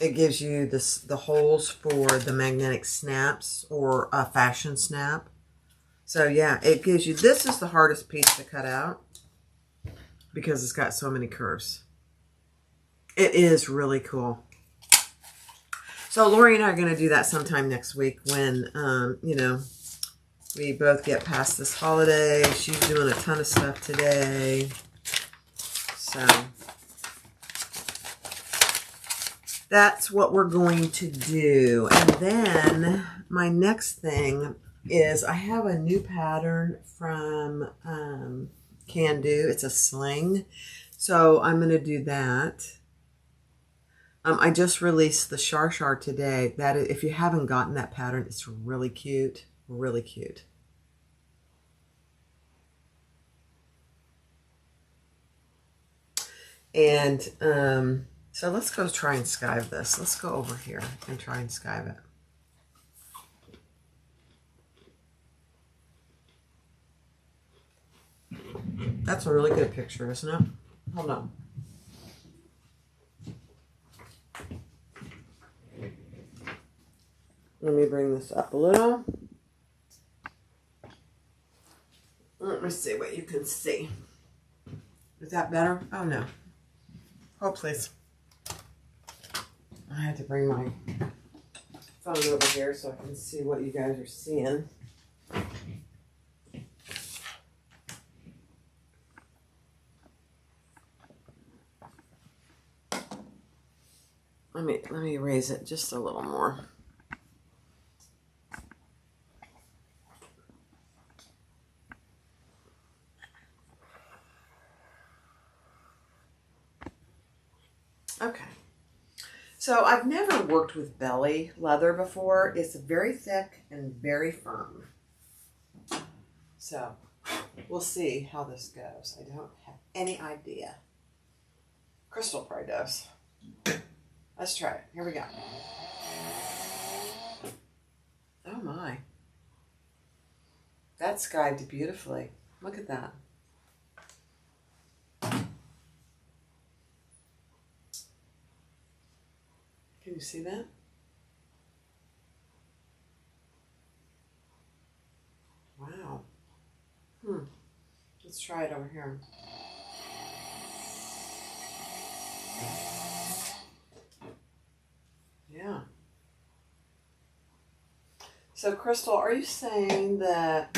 It gives you the holes for the magnetic snaps or a fashion snap. So yeah, it gives you, this is the hardest piece to cut out because it's got so many curves. It is really cool. So Lori and I are going to do that sometime next week when, you know, we both get past this holiday. She's doing a ton of stuff today. So that's what we're going to do. And then my next thing is I have a new pattern from Can Do. It's a sling. So I'm going to do that. I just released the Shar Shar today. That is, if you haven't gotten that pattern, it's really cute. Really cute. And so let's go try and skive this. Let's go over here and try and skive it. That's a really good picture, isn't it? Hold on. Let me bring this up a little. Let me see what you can see. Is that better? Oh, no. Oh, please. I had to bring my phone over here so I can see what you guys are seeing. Let me raise it just a little more. Okay. So I've never worked with belly leather before. It's very thick and very firm. So we'll see how this goes. I don't have any idea. Crystal probably does. Let's try it. Here we go. Oh my. That skived beautifully. Look at that. Can you see that? Wow. Let's try it over here. Yeah. So, Crystal, are you saying that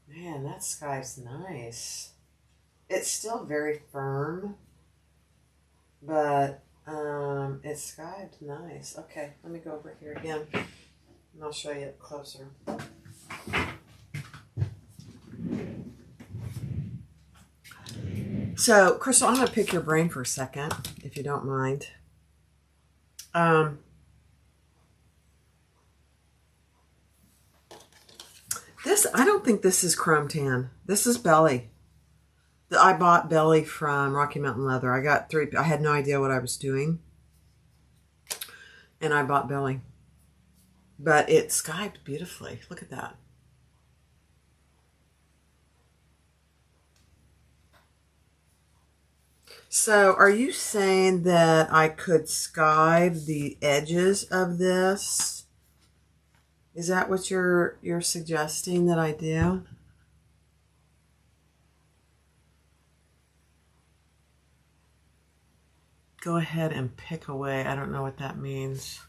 man, that sky's nice. It's still very firm, but it's skived nice. Okay, let me go over here again, and I'll show you it closer. So, Crystal, I'm going to pick your brain for a second, if you don't mind. I don't think this is chrome tan. This is belly. I bought belly from Rocky Mountain Leather. I got 3. I had no idea what I was doing, and I bought belly. But it skived beautifully. Look at that. So, are you saying that I could skive the edges of this? Is that what you're suggesting that I do? Go ahead and pick away. I don't know what that means.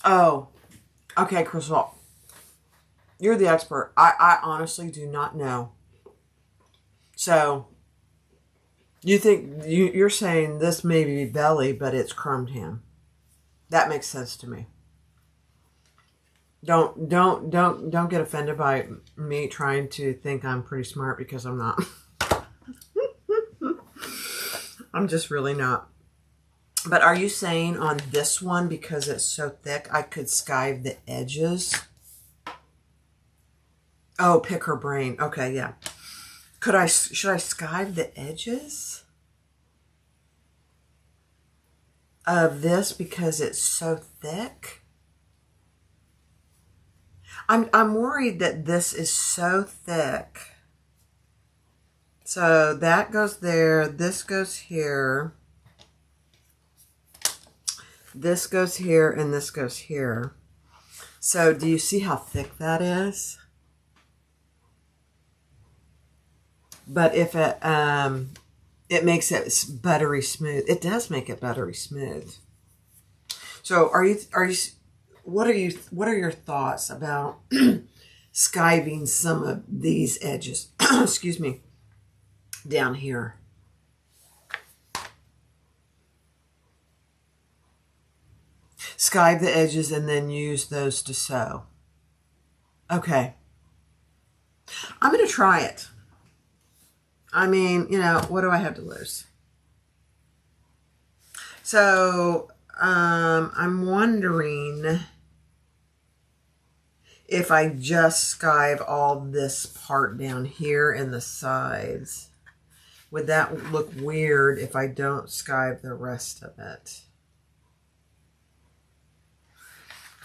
Oh, okay, Crystal. You're the expert. I honestly do not know. So, you think you're saying this may be belly, but it's chrome tan. That makes sense to me. Don't get offended by me trying to think I'm pretty smart, because I'm not. I'm just really not. But are you saying on this one, because it's so thick, I could skive the edges? Oh, pick her brain. Okay, yeah. Should I skive the edges of this because it's so thick? I'm worried that this is so thick. So that goes there, this goes here. This goes here, and this goes here. So do you see how thick that is? But if it makes it buttery smooth. It does make it buttery smooth. So what are your thoughts about skiving some of these edges? Excuse me, down here. Skive the edges and then use those to sew. Okay. I'm going to try it. I mean, you know, what do I have to lose? So, I'm wondering if I just skive all this part down here in the sides. Would that look weird if I don't skive the rest of it?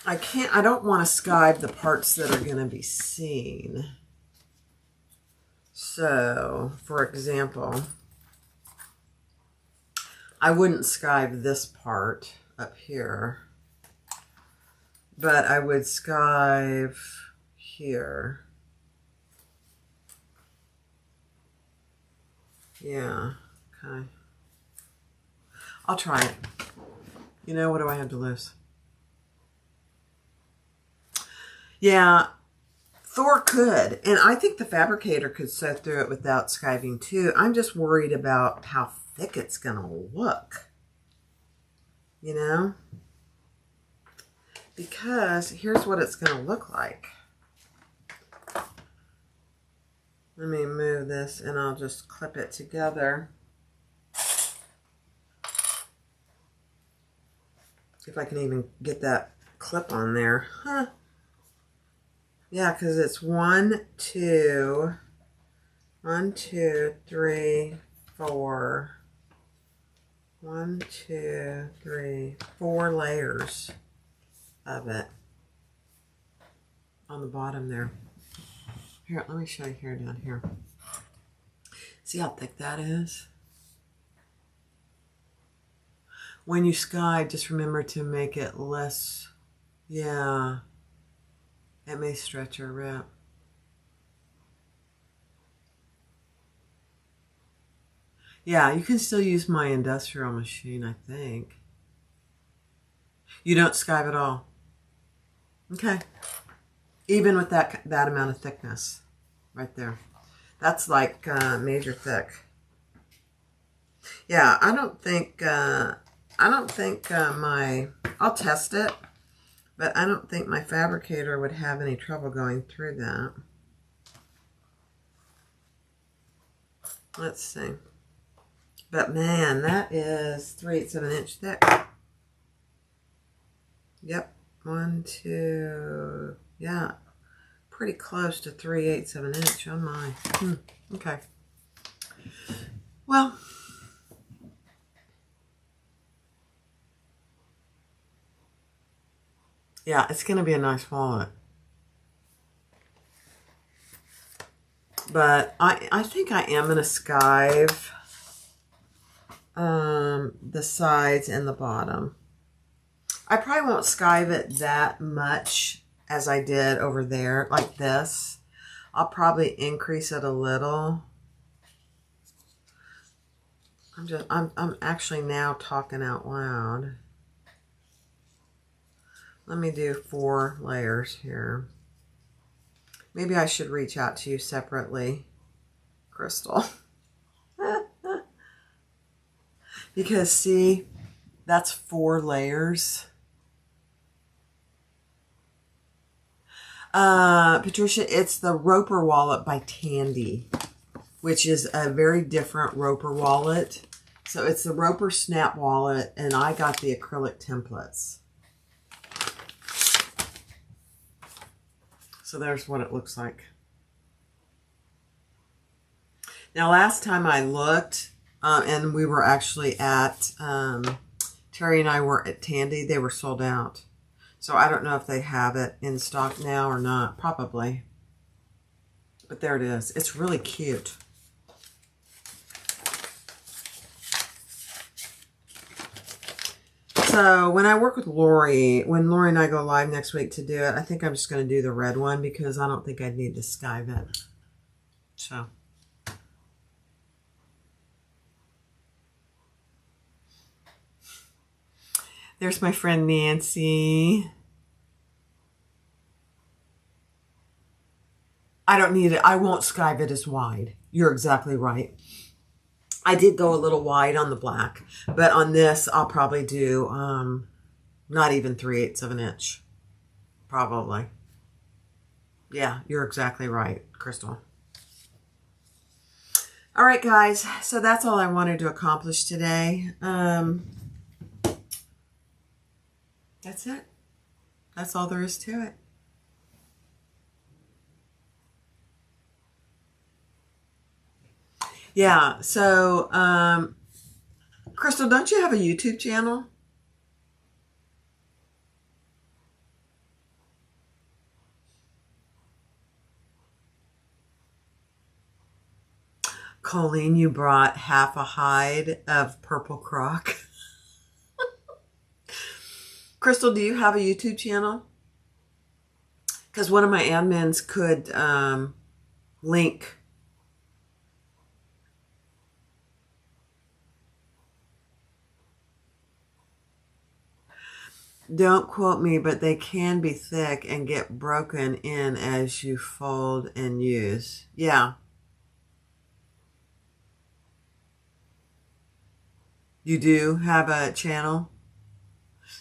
I don't want to skive the parts that are going to be seen. So, for example, I wouldn't skive this part up here, but I would skive here. Yeah, okay. I'll try it. You know, what do I have to lose? Yeah, Thor could. And I think the fabricator could sew through it without skiving too. I'm just worried about how thick it's going to look. You know? Because here's what it's going to look like. Let me move this and I'll just clip it together. If I can even get that clip on there. Huh. Yeah, because it's 1, 2, 1, 2, 3, 4. 1, 2, 3, 4 layers of it on the bottom there. Here, let me show you here down here. See how thick that is? When you skive, just remember to make it less, yeah. It may stretch or rip. Yeah, you can still use my industrial machine, I think. You don't skive at all. Okay. Even with that amount of thickness right there. That's like major thick. Yeah, I don't think I'll test it. But I don't think my fabricator would have any trouble going through that. Let's see. But man, that is 3/8 of an inch thick. Yep. 1, 2, yeah. Pretty close to 3/8 of an inch. Oh my. Okay. Well, yeah, it's going to be a nice wallet. But I think I am going to skive the sides and the bottom. I probably won't skive it that much as I did over there, like this. I'll probably increase it a little. I'm actually now talking out loud. Let me do 4 layers here. Maybe I should reach out to you separately, Crystal. Because see, that's 4 layers. Patricia, it's the Roper wallet by Tandy, which is a very different Roper wallet. So it's the Roper Snap wallet, and I got the acrylic templates. So there's what it looks like. Now, last time I looked, and we were actually at, Terry and I were at Tandy, they were sold out. So I don't know if they have it in stock now or not. Probably. But there it is. It's really cute. So when I work with Lori, when Lori and I go live next week to do it, I think I'm just going to do the red one because I don't think I'd need to skive it. So. There's my friend Nancy. I don't need it. I won't skive it as wide. You're exactly right. I did go a little wide on the black, but on this, I'll probably do not even 3/8 of an inch. Probably. Yeah, you're exactly right, Crystal. All right, guys. So that's all I wanted to accomplish today. That's it. That's all there is to it. Yeah, so, Crystal, don't you have a YouTube channel? Colleen, you brought half a hide of purple croc. Crystal, do you have a YouTube channel? Because one of my admins could link. Don't quote me, but they can be thick and get broken in as you fold and use. Yeah. You do have a channel?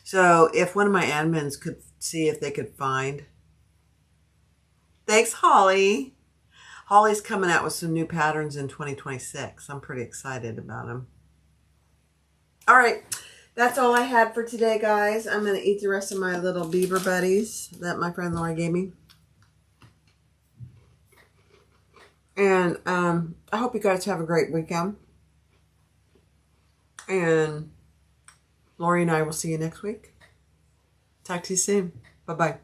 So if one of my admins could see if they could find. Thanks, Holly. Holly's coming out with some new patterns in 2026. I'm pretty excited about them. All right. That's all I had for today, guys. I'm going to eat the rest of my little beaver buddies that my friend Lori gave me. And I hope you guys have a great weekend. And Lori and I will see you next week. Talk to you soon. Bye-bye.